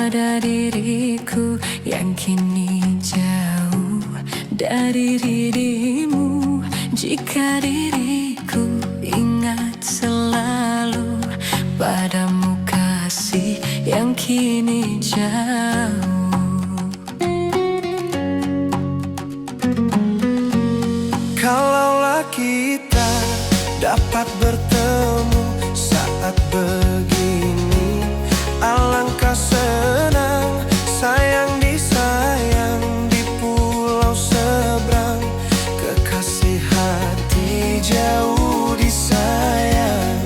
pada diriku yang kini jauh dari dirimu. Jika diriku ingat selalu padamu, kasih yang kini jauh. Kalaulah kita dapat bertemu saat begini, alangkah senang. Sayang disayang di pulau seberang, kekasih hati jauh disayang.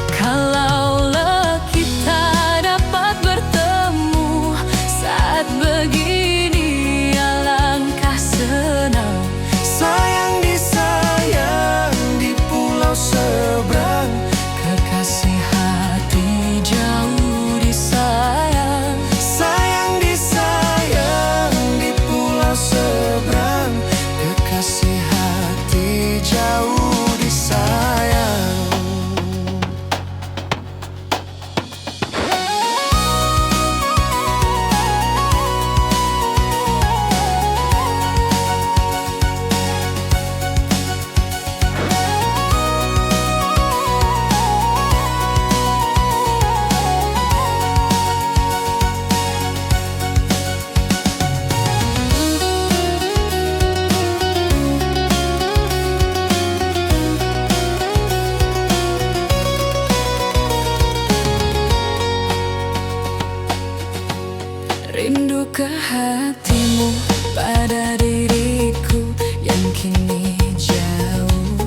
Kalaulah kita dapat bertemu saat begini, alangkah senang. Sayang disayang di pulau seberang, Kekasih hati jauh disayang. sayang disayang di pulau seberang, kekasih hati jauh disayang. Rindu ke hatimu pada diriku yang kini jauh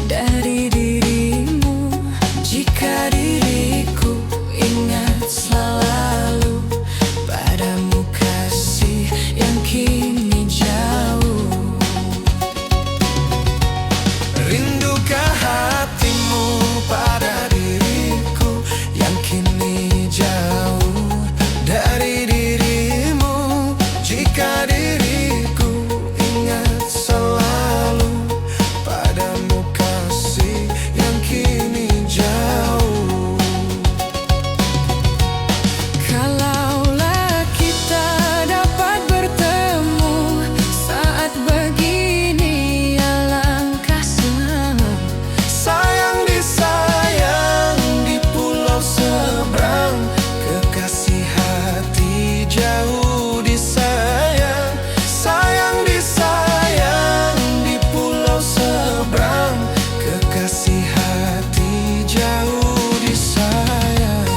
dari dirimu. Jika diriku ingat selalu padamu, kasih yang kini jauh. Rindu ke hatimu pada diriku yang kini jauh dari dirimu. Jika diriku ingat selalu padamu, kasih yang kini jauh. Kalaulah kita dapat bertemu saat begini, alangkah senang. Sayang disayang di pulau seberang, kekasih hati jauh disayang. Sayang disayang di pulau seberang, kekasih hati jauh disayang.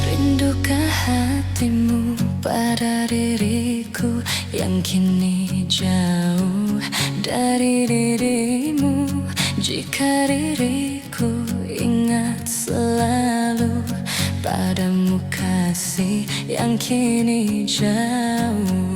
Rindu ke hatimu pada diriku yang kini jauh dari dirimu. Jika diriku ingat selalu padamu, kasih yang kini jauh.